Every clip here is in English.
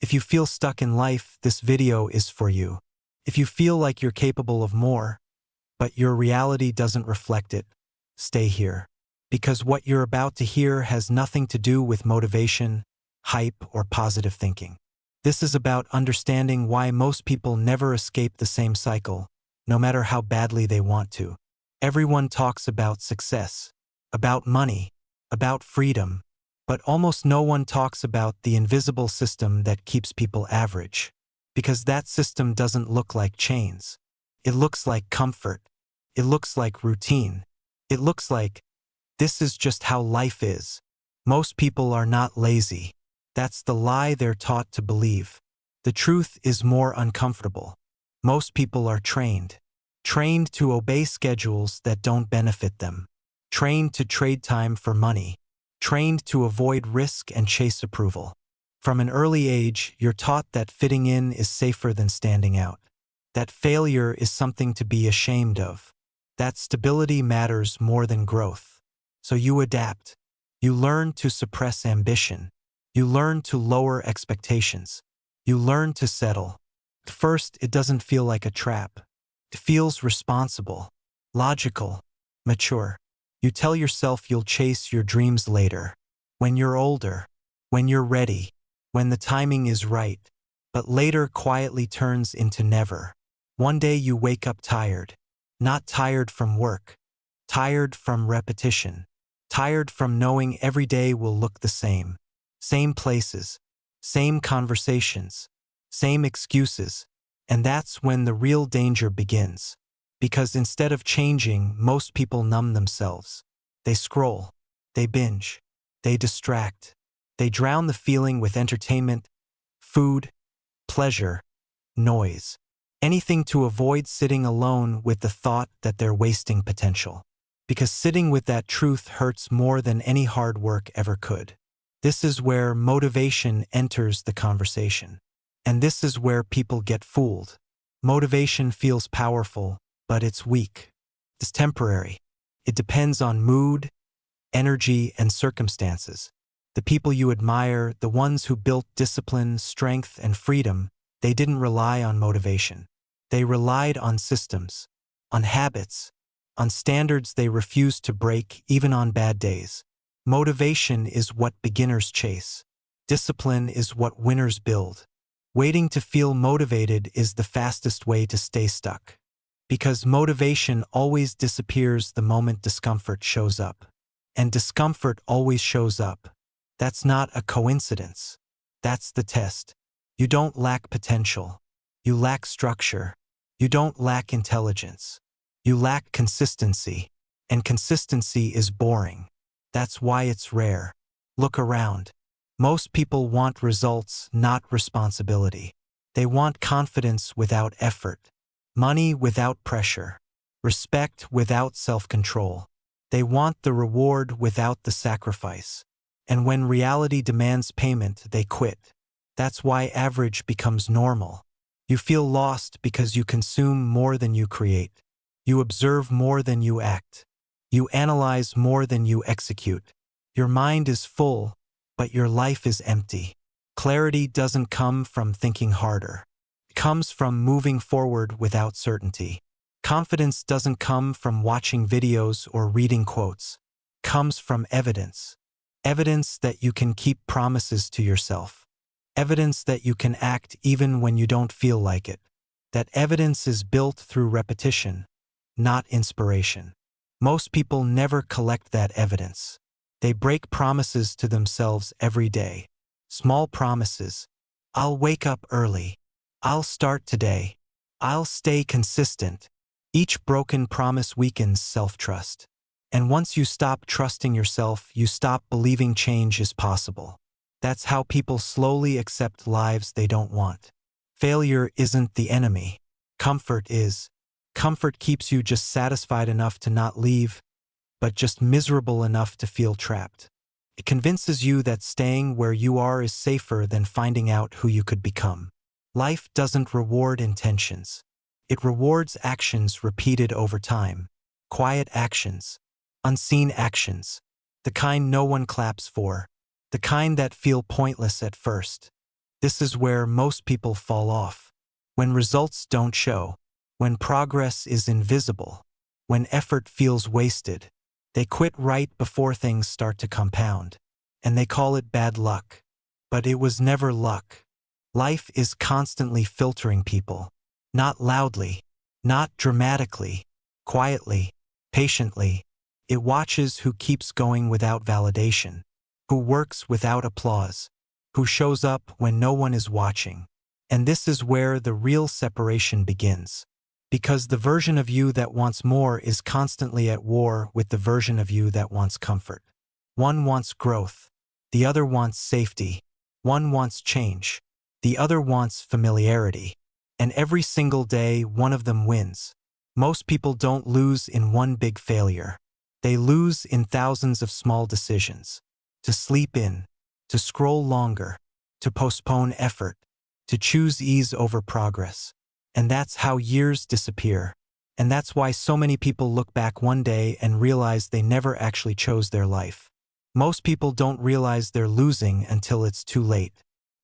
If you feel stuck in life, this video is for you. If you feel like you're capable of more, but your reality doesn't reflect it, stay here. Because what you're about to hear has nothing to do with motivation, hype, or positive thinking. This is about understanding why most people never escape the same cycle, no matter how badly they want to. Everyone talks about success, about money, about freedom, but almost no one talks about the invisible system that keeps people average. Because that system doesn't look like chains. It looks like comfort. It looks like routine. It looks like, this is just how life is. Most people are not lazy. That's the lie they're taught to believe. The truth is more uncomfortable. Most people are trained. Trained to obey schedules that don't benefit them. Trained to trade time for money. Trained to avoid risk and chase approval. From an early age, you're taught that fitting in is safer than standing out. That failure is something to be ashamed of. That stability matters more than growth. So you adapt. You learn to suppress ambition. You learn to lower expectations. You learn to settle. At first, it doesn't feel like a trap. It feels responsible, logical, mature. You tell yourself you'll chase your dreams later, when you're older, when you're ready, when the timing is right. But later quietly turns into never. One day you wake up tired. Not tired from work. Tired from repetition. Tired from knowing every day will look the same. Same places. Same conversations. Same excuses. And that's when the real danger begins. Because instead of changing, most people numb themselves. They scroll. They binge. They distract. They drown the feeling with entertainment, food, pleasure, noise. Anything to avoid sitting alone with the thought that they're wasting potential. Because sitting with that truth hurts more than any hard work ever could. This is where motivation enters the conversation. And this is where people get fooled. Motivation feels powerful, but it's weak. It's temporary. It depends on mood, energy, and circumstances. The people you admire, the ones who built discipline, strength, and freedom, they didn't rely on motivation. They relied on systems, on habits, on standards they refused to break even on bad days. Motivation is what beginners chase. Discipline is what winners build. Waiting to feel motivated is the fastest way to stay stuck. Because motivation always disappears the moment discomfort shows up. And discomfort always shows up. That's not a coincidence. That's the test. You don't lack potential. You lack structure. You don't lack intelligence. You lack consistency. And consistency is boring. That's why it's rare. Look around. Most people want results, not responsibility. They want confidence without effort. Money without pressure. Respect without self-control. They want the reward without the sacrifice. And when reality demands payment, they quit. That's why average becomes normal. You feel lost because you consume more than you create. You observe more than you act. You analyze more than you execute. Your mind is full, but your life is empty. Clarity doesn't come from thinking harder. It comes from moving forward without certainty. Confidence doesn't come from watching videos or reading quotes. It comes from evidence. Evidence that you can keep promises to yourself. Evidence that you can act even when you don't feel like it. That evidence is built through repetition, not inspiration. Most people never collect that evidence. They break promises to themselves every day. Small promises. I'll wake up early. I'll start today. I'll stay consistent. Each broken promise weakens self-trust. And once you stop trusting yourself, you stop believing change is possible. That's how people slowly accept lives they don't want. Failure isn't the enemy. Comfort is. Comfort keeps you just satisfied enough to not leave, but just miserable enough to feel trapped. It convinces you that staying where you are is safer than finding out who you could become. Life doesn't reward intentions. It rewards actions repeated over time. Quiet actions. Unseen actions. The kind no one claps for. The kind that feel pointless at first. This is where most people fall off. When results don't show, when progress is invisible, when effort feels wasted, they quit right before things start to compound. And they call it bad luck. But it was never luck. Life is constantly filtering people. Not loudly, not dramatically, quietly, patiently. It watches who keeps going without validation, who works without applause, who shows up when no one is watching. And this is where the real separation begins. Because the version of you that wants more is constantly at war with the version of you that wants comfort. One wants growth. The other wants safety. One wants change. The other wants familiarity. And every single day, one of them wins. Most people don't lose in one big failure. They lose in thousands of small decisions. To sleep in, to scroll longer, to postpone effort, to choose ease over progress. And that's how years disappear. And that's why so many people look back one day and realize they never actually chose their life. Most people don't realize they're losing until it's too late.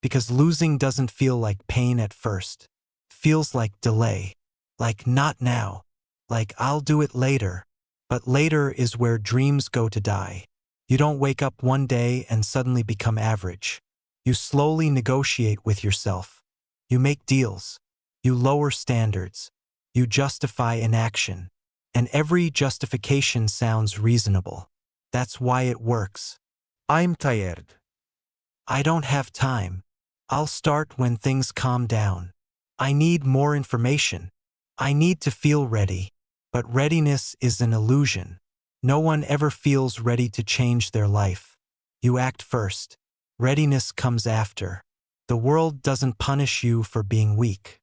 Because losing doesn't feel like pain at first. It feels like delay. Like not now. Like I'll do it later. But later is where dreams go to die. You don't wake up one day and suddenly become average. You slowly negotiate with yourself. You make deals. You lower standards. You justify inaction. And every justification sounds reasonable. That's why it works. I'm tired. I don't have time. I'll start when things calm down. I need more information. I need to feel ready. But readiness is an illusion. No one ever feels ready to change their life. You act first. Readiness comes after. The world doesn't punish you for being weak.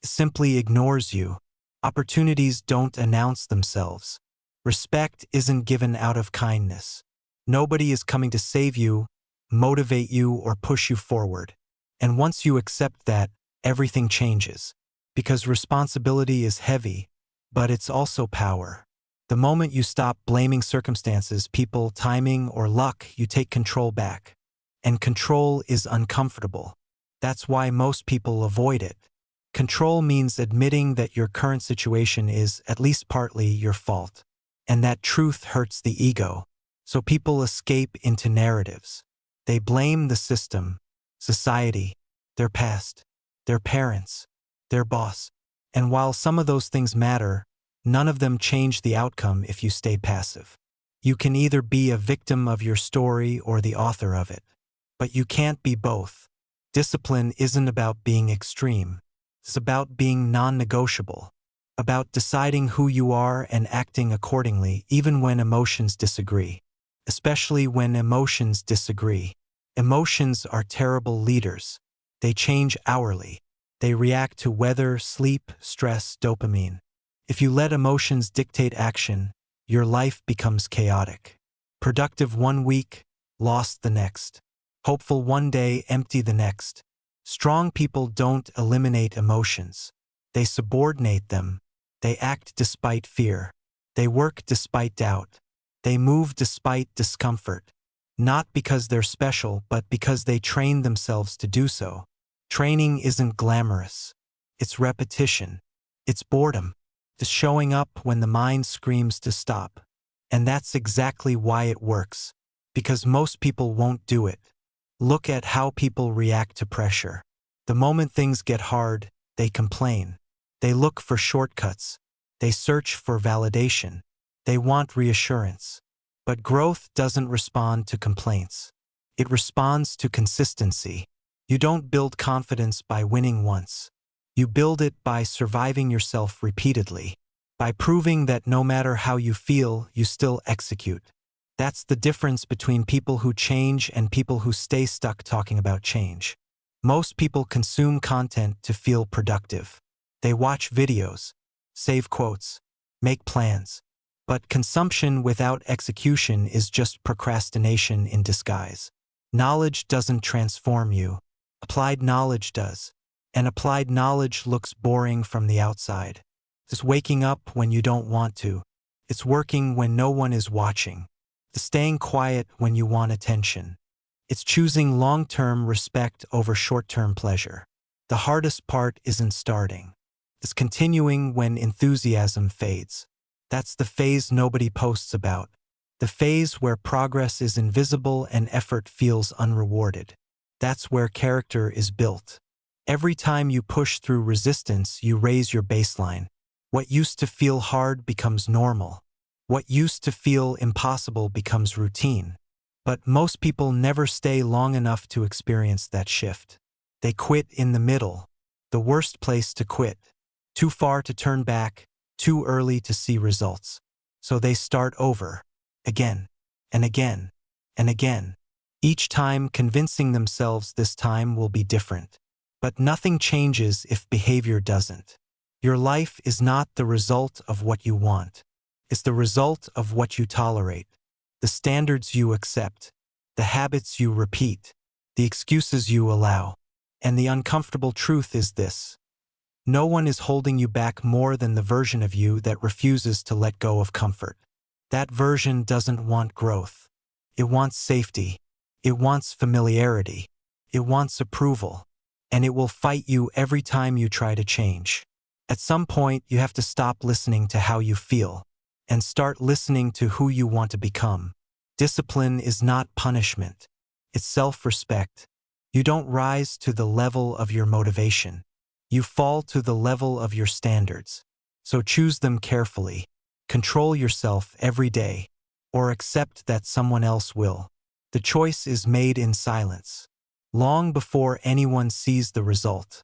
It simply ignores you. Opportunities don't announce themselves. Respect isn't given out of kindness. Nobody is coming to save you, motivate you, or push you forward. And once you accept that, everything changes. Because responsibility is heavy, but it's also power. The moment you stop blaming circumstances, people, timing, or luck, you take control back. And control is uncomfortable. That's why most people avoid it. Control means admitting that your current situation is, at least partly, your fault. And that truth hurts the ego. So people escape into narratives. They blame the system, society, their past, their parents, their boss. And while some of those things matter, none of them change the outcome if you stay passive. You can either be a victim of your story or the author of it. But you can't be both. Discipline isn't about being extreme. It's about being non-negotiable. About deciding who you are and acting accordingly even when emotions disagree. Especially when emotions disagree. Emotions are terrible leaders. They change hourly. They react to weather, sleep, stress, dopamine. If you let emotions dictate action, your life becomes chaotic. Productive one week, lost the next. Hopeful one day, empty the next. Strong people don't eliminate emotions. They subordinate them. They act despite fear. They work despite doubt. They move despite discomfort. Not because they're special, but because they train themselves to do so. Training isn't glamorous. It's repetition. It's boredom. It's showing up when the mind screams to stop. And that's exactly why it works. Because most people won't do it. Look at how people react to pressure. The moment things get hard, they complain. They look for shortcuts. They search for validation. They want reassurance. But growth doesn't respond to complaints. It responds to consistency. You don't build confidence by winning once. You build it by surviving yourself repeatedly. By proving that no matter how you feel, you still execute. That's the difference between people who change and people who stay stuck talking about change. Most people consume content to feel productive. They watch videos, save quotes, make plans. But consumption without execution is just procrastination in disguise. Knowledge doesn't transform you. Applied knowledge does. And applied knowledge looks boring from the outside. It's waking up when you don't want to. It's working when no one is watching. It's staying quiet when you want attention. It's choosing long-term respect over short-term pleasure. The hardest part isn't starting. It's continuing when enthusiasm fades. That's the phase nobody posts about. The phase where progress is invisible and effort feels unrewarded. That's where character is built. Every time you push through resistance, you raise your baseline. What used to feel hard becomes normal. What used to feel impossible becomes routine. But most people never stay long enough to experience that shift. They quit in the middle, the worst place to quit. Too far to turn back, too early to see results. So they start over, again, and again, and again. Each time convincing themselves this time will be different. But nothing changes if behavior doesn't. Your life is not the result of what you want. It's the result of what you tolerate, the standards you accept, the habits you repeat, the excuses you allow. And the uncomfortable truth is this: no one is holding you back more than the version of you that refuses to let go of comfort. That version doesn't want growth. It wants safety. It wants familiarity. It wants approval. And it will fight you every time you try to change. At some point, you have to stop listening to how you feel and start listening to who you want to become. Discipline is not punishment. It's self-respect. You don't rise to the level of your motivation. You fall to the level of your standards. So choose them carefully. Control yourself every day, or accept that someone else will. The choice is made in silence, long before anyone sees the result.